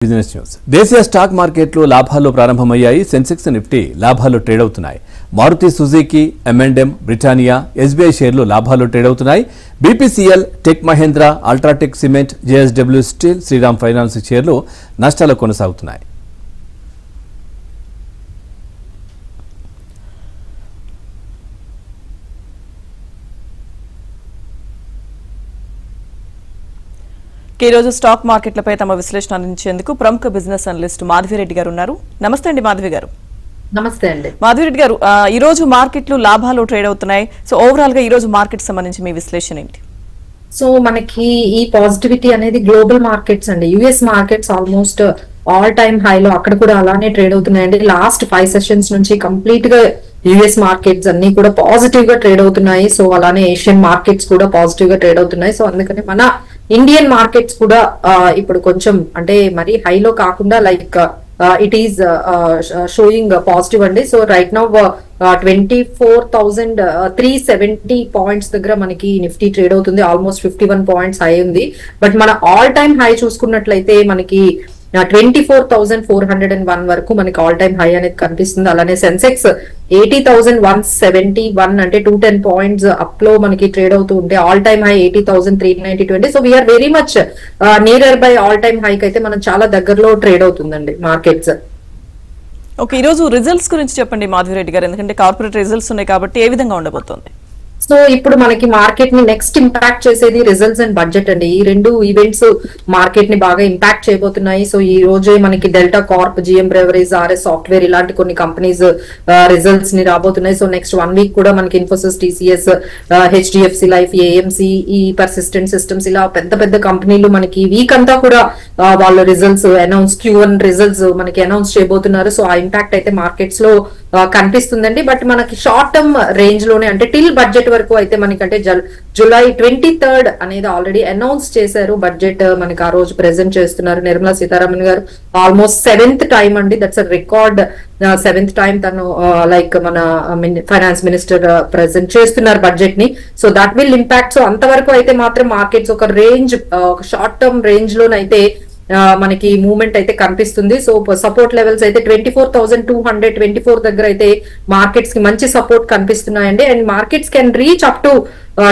Business news దేశీయ stock మార్కెట్లు లాభాల్లో ప్రారంభమయ్యాయి. సెన్సెక్స్ నిఫ్టీ లాభాల్లో ట్రేడ్ అవుతున్నాయి. Maruti Suzuki, M&M, Britannia, SBI షేర్లు లాభాల్లో ట్రేడ్ అవుతున్నాయి. BPCL, tech Mahindra, ultratech cement, JSW steel, Shriram finance షేర్లు నష్టాలు కొనసాగుతున్నాయి. ఈ రోజు స్టాక్ మార్కెట్లపై తమ విశ్లేషణ అందించేందుకు ప్రముఖ బిజినెస్ అనలిస్ట్ మాధవిరెడ్డి గారు ఉన్నారు. నమస్తే అండి మాధవి గారు. నమస్తే అండి మాధవిరెడ్డి గారు, ఈ రోజు మార్కెట్లు లాభాలు ట్రేడ్ అవుతున్నాయి. సో ఓవరాల్ గా ఈ రోజు మార్కెట్ సంబంధించి మీ విశ్లేషణ ఏంటి? సో మనకి ఈ పాజిటివిటీ అనేది గ్లోబల్ మార్కెట్స్ అండి. US markets almost all time హైలో అక్కడ కూడా అలానే ట్రేడ్ అవుతున్నాయండి. లాస్ట్ 5 సెషన్స్ నుంచి కంప్లీట్ గా యుఎస్ మార్కెట్స్ అన్ని కూడా పాజిటివ్ గా ట్రేడ్ అవుతున్నాయి. సో అలానే ఏషియన్ మార్కెట్స్ కూడా పాజిటివ్ గా ట్రేడ్ అవుతున్నాయి. సో అందుకని మన ఇండియన్ మార్కెట్స్ కూడా ఇప్పుడు కొంచెం అంటే మరి హైలో కాకుండా like it is showing positive అండి. సో రైట్ నౌ 24,370 పాయింట్స్ దగ్గర మనకి నిఫ్టీ ట్రేడ్ అవుతుంది. ఆల్మోస్ట్ 51 పాయింట్స్ హై ఉంది. బట్ మన ఆల్ టైమ్ హై చూసుకున్నట్లయితే మనకి 24,401 వరకు మనకి ఆల్ టైమ్ హై అనేది కనిపిస్తుంది. అలానే సెన్సెక్స్ 80,171 అంటే 210 పాయింట్స్ అప్ లో మనకి ట్రేడ్ అవుతూ ఉంటే all time high 80,392. So we're very much near by all time హైకి అయితే మనం చాలా దగ్గరలో ట్రేడ్ అవుతుందండి మార్కెట్స్. ఓకే, ఈ రోజు రిజల్ట్స్ గురించి చెప్పండి మాధవిరెడ్డి గారు, ఎందుకంటే కార్పొరేట్ రిజల్ట్స్ ఉన్నాయి కాబట్టి ఏ విధంగా ఉండబోతోంది? సో ఇప్పుడు మనకి మార్కెట్ ని నెక్స్ట్ ఇంపాక్ట్ చేసేది రిజల్ట్స్ అండ్ బడ్జెట్ అండి. ఈ రెండు ఈవెంట్స్ మార్కెట్ ని బాగా ఇంపాక్ట్ చేయబోతున్నాయి. సో ఈ రోజే మనకి delta Corp, GM breweries, RS software ఇలాంటి కొన్ని కంపెనీస్ రిజల్ట్స్ ని రాబోతున్నాయి. సో నెక్స్ట్ 1 వీక్ కూడా మనకి Infosys, TCS, HDFC life, AMC, ఈ పర్సిస్టెంట్ సిస్టమ్స్ ఇలా పెద్ద పెద్ద కంపెనీలు మనకి వీక్ అంతా కూడా వాళ్ళ రిజల్ట్స్ అనౌన్స్, Q1 రిజల్ట్స్ మనకి అనౌన్స్ చేయబోతున్నారు. సో ఆ ఇంపాక్ట్ అయితే మార్కెట్స్ లో కనిపిస్తుందండి. బట్ మనకి షార్ట్ టర్మ్ రేంజ్ లోనే అంటే టిల్ బడ్జెట్ వరకు అయితే మనకంటే జూలై 23rd అనేది ఆల్రెడీ అనౌన్స్ చేశారు. బడ్జెట్ మనకి ఆ రోజు ప్రెజెంట్ చేస్తున్నారు నిర్మలా సీతారామన్ గారు. ఆల్మోస్ట్ 7th టైం అండి, that's a record. 7th time తను లైక్ మన ఫైనాన్స్ మినిస్టర్ ప్రెజెంట్ చేస్తున్నారు బడ్జెట్ ని. So that will impact. So అంతవరకు అయితే మాత్రం మార్కెట్స్ ఒక రేంజ్, ఒక షార్ట్ టర్మ్ రేంజ్ లోనైతే మనకి మూవ్మెంట్ అయితే కనిపిస్తుంది. సో సపోర్ట్ లెవెల్స్ అయితే 24,224 దగ్గర అయితే మార్కెట్స్ కి మంచి సపోర్ట్ కనిపిస్తున్నాయండి. And markets can reach up to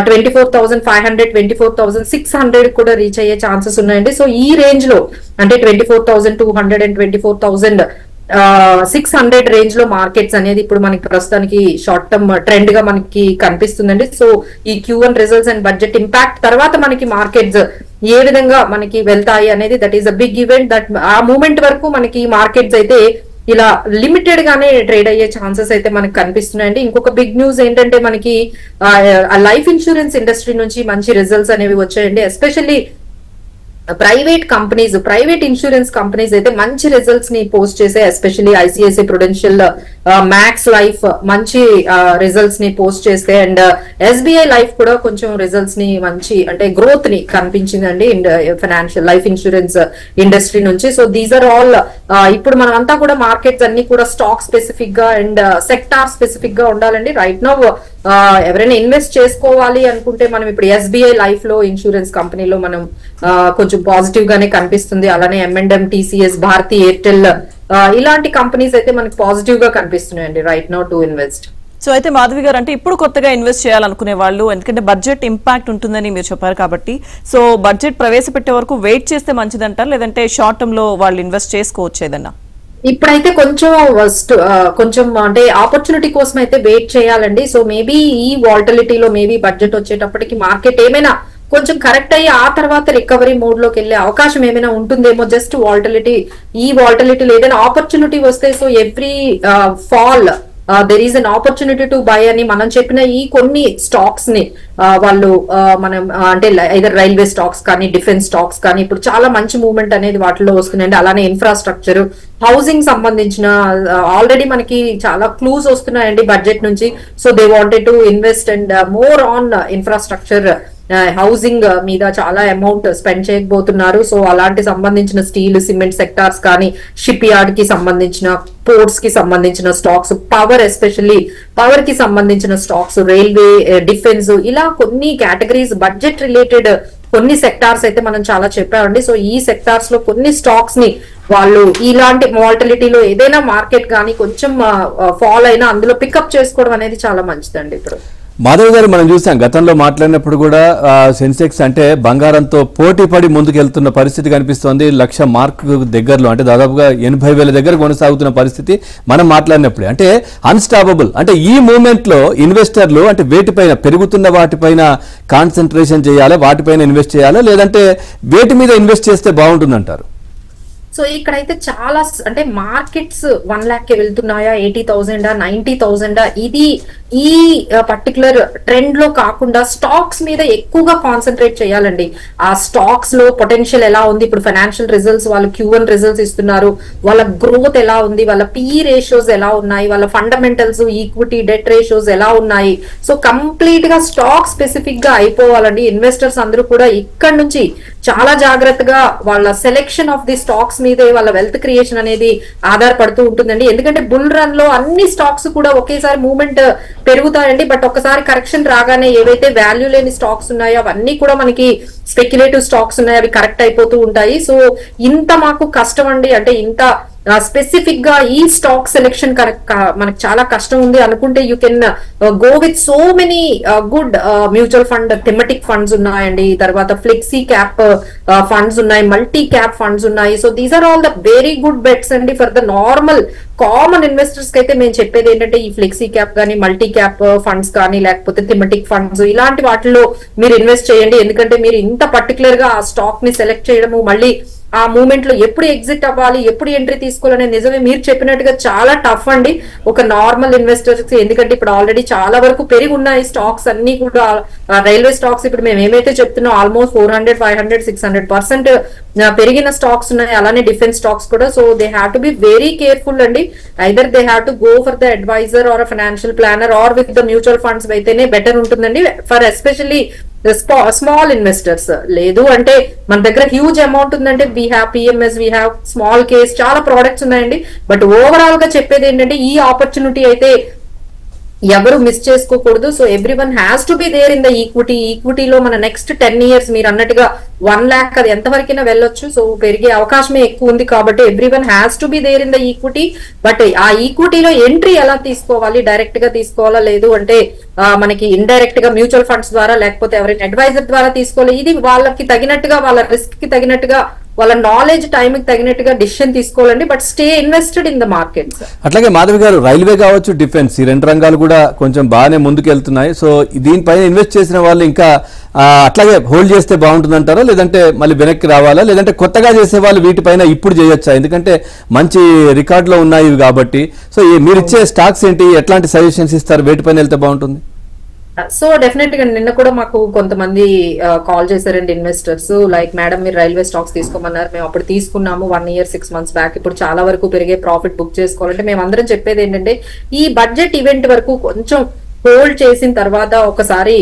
24,500, 24,600 కూడా రీచ్ అయ్యే ఛాన్సెస్ ఉన్నాయండి. సో ఈ రేంజ్ లో అంటే 24,200 అండ్ 24,600 రేంజ్ లో మార్కెట్స్ అనేది ఇప్పుడు మనకి ప్రస్తుతానికి షార్ట్ టర్మ్ ట్రెండ్ గా మనకి కనిపిస్తుందండి. సో ఈ Q1 results and budget impact తర్వాత మనకి మార్కెట్స్ ఏ విధంగా మనకి వెళ్తాయి అనేది that is a big event. That ఆ మూమెంట్ వరకు మనకి మార్కెట్స్ అయితే ఇలా లిమిటెడ్ గానే ట్రేడ్ అయ్యే ఛాన్సెస్ అయితే మనకి కనిపిస్తున్నాయండి. ఇంకొక బిగ్ న్యూస్ ఏంటంటే మనకి లైఫ్ ఇన్సూరెన్స్ ఇండస్ట్రీ నుంచి మంచి రిజల్ట్స్ అనేవి వచ్చాయండి. Especially private companies, private insurance companies అయితే మంచి రిజల్ట్స్ ని పోస్ట్ చేసే, especially ICICI Prudential, max life మంచి రిజల్ట్స్ ని పోస్ట్ చేస్తే అండ్ SBI లైఫ్ కూడా కొంచెం రిజల్ట్స్ ని మంచి అంటే గ్రోత్ ని కనిపించిందండి ఫైనాన్షియల్ లైఫ్ ఇన్సూరెన్స్ ఇండస్ట్రీ నుంచి. సో దీస్ ఆర్ ఆల్ ఇప్పుడు మనం అంతా కూడా మార్కెట్స్ అన్ని కూడా స్టాక్ స్పెసిఫిక్ గా అండ్ సెక్టార్ స్పెసిఫిక్ గా ఉండాలండి. రైట్ నౌ ఎవరైనా ఇన్వెస్ట్ చేసుకోవాలి అనుకుంటే మనం ఇప్పుడు SBI లైఫ్ లో ఇన్సూరెన్స్ కంపెనీలో మనం కొంచెం పాజిటివ్ గానే కనిపిస్తుంది. అలానే M&M, TCS, భారతి ఎయిర్టెల్ ఇలాంటి కంపెనీస్ అయితే మనకి పాజిటివ్ గా కనిపిస్తున్నాయండి right now to invest. So అయితే మాధవి గారు, అంటే ఇప్పుడు కొత్తగా ఇన్వెస్ట్ చేయాలనుకునే వాళ్ళు, ఎందుకంటే బడ్జెట్ ఇంపాక్ట్ ఉంటుందని మీరు చెప్పారు కాబట్టి, సో బడ్జెట్ ప్రవేశపెట్టే వరకు వెయిట్ చేస్తే మంచిదంటారు, లేదంటే షార్ట్ టర్మ్ లో వాళ్ళు ఇన్వెస్ట్ చేసుకోవచ్చు ఏదన్నా? ఇప్పుడైతే కొంచెం అంటే ఆపర్చునిటీ కోసం అయితే వెయిట్ చేయాలండి. సో మేబీ ఈ వాల్టిలిటీలో మేబీ బడ్జెట్ వచ్చేటప్పటికి మార్కెట్ ఏమైనా కొంచెం కరెక్ట్ అయ్యి ఆ తర్వాత రికవరీ మోడ్ లోకి వెళ్లే అవకాశం ఏమైనా ఉంటుందేమో. జస్ట్ ఈ వాల్టిలిటీలో ఏదైనా ఆపర్చునిటీ వస్తే so every fall there is an opportunity to buy అని మనం చెప్పిన ఈ కొన్ని స్టాక్స్ ని వాళ్ళు మనం అంటే ఐదర్ రైల్వే స్టాక్స్ కానీ, డిఫెన్స్ స్టాక్స్ కానీ ఇప్పుడు చాలా మంచి మూవ్మెంట్ అనేది వాటిలో వస్తున్నాయండి. అలానే ఇన్ఫ్రాస్ట్రక్చర్, హౌసింగ్ సంబంధించిన ఆల్రెడీ మనకి చాలా క్లూస్ వస్తున్నాయండి బడ్జెట్ నుంచి. So they wanted to invest and more on infrastructure, housing మీద చాలా అమౌంట్ స్పెండ్ చేయకపోతున్నారు. సో అలాంటి సంబంధించిన స్టీల్, సిమెంట్ సెక్టార్స్ కానీ, షిప్ యార్డ్ కి సంబంధించిన, పోర్ట్స్ కి సంబంధించిన స్టాక్స్, పవర్ ఎస్పెషల్లీ పవర్ కి సంబంధించిన స్టాక్స్, రైల్వే, డిఫెన్స్ ఇలా కొన్ని కేటగిరీస్ బడ్జెట్ రిలేటెడ్ కొన్ని సెక్టార్స్ అయితే మనం చాలా చెప్పామండి. సో ఈ సెక్టార్స్ లో కొన్ని స్టాక్స్ ని వాళ్ళు ఇలాంటి వాలటిలిటీలో ఏదైనా మార్కెట్ కానీ కొంచెం ఫాల్ అయినా అందులో పికప్ చేసుకోవడం అనేది చాలా మంచిదండి ఇప్పుడు. మాధవ్ గారు, మనం చూసాం గతంలో మాట్లాడినప్పుడు కూడా సెన్సెక్స్ అంటే బంగారంతో పోటీ పడి ముందుకెళ్తున్న పరిస్థితి కనిపిస్తోంది. 1,00,000 మార్కు దగ్గరలో, అంటే దాదాపుగా 80,000 దగ్గర కొనసాగుతున్న పరిస్థితి మనం మాట్లాడినప్పుడే. అంటే అన్స్టాపబుల్. అంటే ఈ మూమెంట్ లో ఇన్వెస్టర్లు అంటే వేటిపైన, పెరుగుతున్న వాటిపైన కాన్సన్ట్రేషన్ చేయాలా, వాటిపైన ఇన్వెస్ట్ చేయాలా, లేదంటే వేటి మీద ఇన్వెస్ట్ చేస్తే బాగుంటుందంటారు? సో ఇక్కడైతే చాలా అంటే మార్కెట్స్ 1 lakh వెళ్తున్నాయా, 80,000 90,000 ఇది ఈ పర్టికులర్ ట్రెండ్ లో కాకుండా స్టాక్స్ మీద ఎక్కువగా కాన్సన్ట్రేట్ చేయాలండి. ఆ స్టాక్స్ లో పొటెన్షియల్ ఎలా ఉంది, ఇప్పుడు ఫైనాన్షియల్ రిజల్ట్స్ వాళ్ళు Q1 రిజల్ట్స్ ఇస్తున్నారు, వాళ్ళ గ్రోత్ ఎలా ఉంది, వాళ్ళ PE రేషియోస్ ఎలా ఉన్నాయి, వాళ్ళ ఫండమెంటల్స్ ఈక్విటీ డెట్ రేషియోస్ ఎలా ఉన్నాయి. సో కంప్లీట్ గా స్టాక్ స్పెసిఫిక్ గా అయిపోవాలండి. ఇన్వెస్టర్స్ అందరూ కూడా ఇక్కడ నుంచి చాలా జాగ్రత్తగా వాళ్ళ సెలెక్షన్ ఆఫ్ ది స్టాక్స్ మీదే వాళ్ళ వెల్త్ క్రియేషన్ అనేది ఆధారపడుతూ ఉంటుందండి. ఎందుకంటే బుల్ రన్ లో అన్ని స్టాక్స్ కూడా ఒకేసారి మూవ్మెంట్ పెరుగుతాయండి. బట్ ఒకసారి కరెక్షన్ రాగానే ఏవైతే వాల్యూ లేని స్టాక్స్ ఉన్నాయో అవన్నీ కూడా మనకి స్పెక్యులేటివ్ స్టాక్స్ ఉన్నాయి, అవి కరెక్ట్ అయిపోతూ ఉంటాయి. సో ఇంత మాకు కష్టం అండి, అంటే ఇంత స్పెసిఫిక్ గా ఈ స్టాక్ సెలెక్షన్ మనకు చాలా కష్టం ఉంది అనుకుంటే you can go with so many good mutual fund thematic funds ఉన్నాయండి, తర్వాత ఫ్లెక్సీ క్యాప్ ఫండ్స్ ఉన్నాయి, మల్టీ క్యాప్ ఫండ్స్ ఉన్నాయి. So these are all the very good bets అండి for the normal common investors కి అయితే మేము చెప్పేది ఏంటంటే ఈ ఫ్లెక్సీ క్యాప్ కానీ, మల్టీ క్యాప్ ఫండ్స్ కానీ, లేకపోతే థెమటిక్ ఫండ్స్ ఇలాంటి వాటిలో మీరు ఇన్వెస్ట్ చేయండి. ఎందుకంటే మీరు ఇంత పర్టికులర్ గా ఆ స్టాక్ ని సెలెక్ట్ చేయడము, మళ్ళీ ఆ మూమెంట్ లో ఎప్పుడు ఎగ్జిట్ అవ్వాలి, ఎప్పుడు ఎంట్రీ తీసుకోవాలనే నిజమే మీరు చెప్పినట్టుగా చాలా టఫ్ అండి ఒక నార్మల్ ఇన్వెస్టర్స్. ఎందుకంటే ఇప్పుడు ఆల్రెడీ చాలా వరకు పెరిగి ఉన్నాయి స్టాక్స్ అన్ని కూడా. రైల్వే స్టాక్స్ ఇప్పుడు మేము ఏమైతే చెప్తున్నాం ఆల్మోస్ట్ 400, 500, 600% పెరిగిన స్టాక్స్ ఉన్నాయి, అలానే డిఫెన్స్ స్టాక్స్ కూడా. So they have to be very careful అండి. Either they have to go for the adviser or financial planner or with the mutual funds అయితేనే బెటర్ ఉంటుందండి ఫర్ ఎస్పెషల్లీ స్మాల్ ఇన్వెస్టర్స్. లేదు అంటే మన దగ్గర హ్యూజ్ అమౌంట్ ఉందంటే we have PMS, we have small case, చాలా products ఉన్నాయండి. But overall గా చెప్పేది ఏంటంటే ఈ ఆపర్చునిటీ అయితే ఎవరు మిస్ చేసుకోకూడదు. So every one has to be there in the ఈక్విటీలో మన నెక్స్ట్ 10 years మీరు అన్నట్టుగా 1 lakh అది ఎంతవరకైనా వెళ్ళొచ్చు. సో పెరిగే అవకాశమే ఎక్కువ ఉంది కాబట్టి every one has to be there in the equity. But ఆ ఈక్విటీలో ఎంట్రీ ఎలా తీసుకోవాలి, డైరెక్ట్ గా తీసుకోవాలా, లేదు అంటే మనకి ఇండైరెక్ట్ గా మ్యూచువల్ ఫండ్స్ ద్వారా లేకపోతే ఎవరైనా అడ్వైజర్ ద్వారా తీసుకోవాలి. ఇది వాళ్ళకి తగినట్టుగా, వాళ్ళ రిస్క్ కి తగినట్టుగా, వాళ్ళ నాలెడ్జ్ టైం కి తగినట్టుగా డిసిషన్ తీసుకోవాలండి. But stay invested in the markets. అట్లాగే మాధవి గారు, రైల్వే కావచ్చు, డిఫెన్స్, ఈ 2 రంగాలు కూడా కొంచెం బాగానే ముందుకెళ్తున్నాయి. సో దీనిపైన ఇన్వెస్ట్ చేసిన వాళ్ళు ఇంకా అట్లాగే హోల్డ్ చేస్తే బాగుంటుందంటారా, లేదంటే మళ్ళీ వెనక్కి రావాలా, లేదంటే కొత్తగా చేసే వాళ్ళు వీటిపైన ఇప్పుడు చేయొచ్చా? ఎందుకంటే మంచి రికార్డులో ఉన్నాయి ఇవి కాబట్టి. సో మీరు ఇచ్చే స్టాక్స్ ఏంటి, ఎట్లాంటి సజెషన్స్ ఇస్తారు, వేటిపైన వెళ్తే బాగుంటుంది? సో డెఫినెట్ గా నిన్న కూడా మాకు కొంతమంది కాల్ చేశారండి ఇన్వెస్టర్స్, లైక్ మేడం మీరు రైల్వే స్టాక్స్ తీసుకోమన్నారు, మేము అప్పుడు తీసుకున్నాము 1 year 6 months బ్యాక్, ఇప్పుడు చాలా వరకు పెరిగే ప్రాఫిట్ బుక్ చేసుకోవాలంటే మేము అందరం చెప్పేది ఏంటంటే ఈ బడ్జెట్ ఈవెంట్ వరకు కొంచెం హోల్డ్ చేసిన తర్వాత ఒకసారి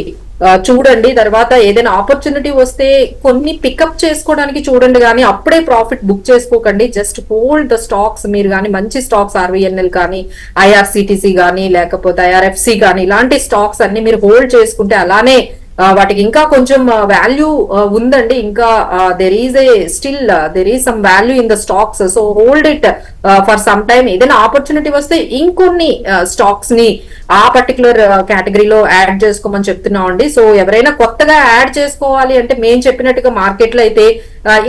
చూడండి. తర్వాత ఏదైనా ఆపర్చునిటీ వస్తే కొన్ని పికప్ చేసుకోవడానికి చూడండి, కానీ అప్పుడే ప్రాఫిట్ బుక్ చేసుకోకండి. Just hold the stocks. మీరు కానీ మంచి స్టాక్స్ RVNL కానీ, IRCTC కానీ, లేకపోతే IRFC కానీ ఇలాంటి స్టాక్స్ అన్ని మీరు హోల్డ్ చేసుకుంటే అలానే వాటికి ఇంకా కొంచెం వాల్యూ ఉందండి. ఇంకా there is some value in the stocks. So hold it for some time. ఏదైనా ఆపర్చునిటీ వస్తే ఇంకొన్ని స్టాక్స్ ని ఆ పర్టికులర్ కేటగిరీలో యాడ్ చేసుకోమని చెప్తున్నాం అండి. సో ఎవరైనా కొత్తగా యాడ్ చేసుకోవాలి అంటే మేము చెప్పినట్టుగా మార్కెట్ లో అయితే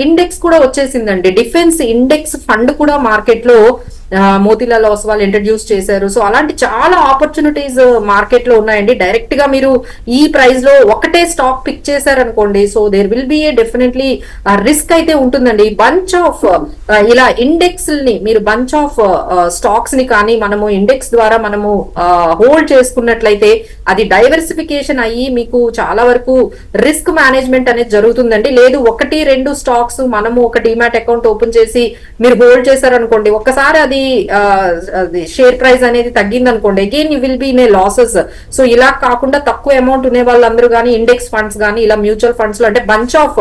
ఇండెక్స్ కూడా వచ్చేసిందండి. డిఫెన్స్ ఇండెక్స్ ఫండ్ కూడా మార్కెట్ లో మోతీలాల్ ఓస్వాల్ ఇంట్రడ్యూస్ చేశారు. సో అలాంటి చాలా ఆపర్చునిటీస్ మార్కెట్ లో ఉన్నాయండి. డైరెక్ట్ గా మీరు ఈ ప్రైస్ లో ఒకటే స్టాక్ పిక్ చేశారనుకోండి, so there will be a definitely risk అయితే ఉంటుందండి. బంచ్ ఆఫ్ ఇలా ఇండెక్స్ ని మీరు బంచ్ ఆఫ్ స్టాక్స్ ని కానీ మనము ఇండెక్స్ ద్వారా మనము హోల్డ్ చేసుకున్నట్లయితే అది డైవర్సిఫికేషన్ అయ్యి మీకు చాలా వరకు రిస్క్ మేనేజ్మెంట్ అనేది జరుగుతుందండి. లేదు 1-2 స్టాక్స్ మనము ఒక డిమాట్ అకౌంట్ ఓపెన్ చేసి మీరు హోల్డ్ చేశారనుకోండి, ఒక్కసారి అది షేర్ ప్రైస్ అనేది తగ్గింది అనుకోండి, again you will be in a losses. So ఇలా కాకుండా తక్కువ అమౌంట్ ఉన్న వాళ్ళందరూ కానీ ఇండెక్స్ ఫండ్స్ కానీ ఇలా మ్యూచువల్ ఫండ్స్ లో అంటే బంచ్ ఆఫ్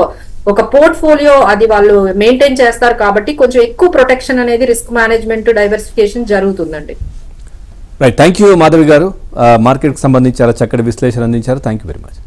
ఒక పోర్ట్ఫోలియో అది వాళ్ళు మెయింటైన్ చేస్తారు కాబట్టి కొంచెం ఎక్కువ ప్రొటెక్షన్ అనేది రిస్క్ మేనేజ్మెంట్ డైవర్సిఫికేషన్ జరుగుతుందండి. రైట్, థ్యాంక్ యూ మాధవి గారు. మార్కెట్కి సంబంధించి చాలా చక్కటి విశ్లేషణ అందించారు. Thank you very much.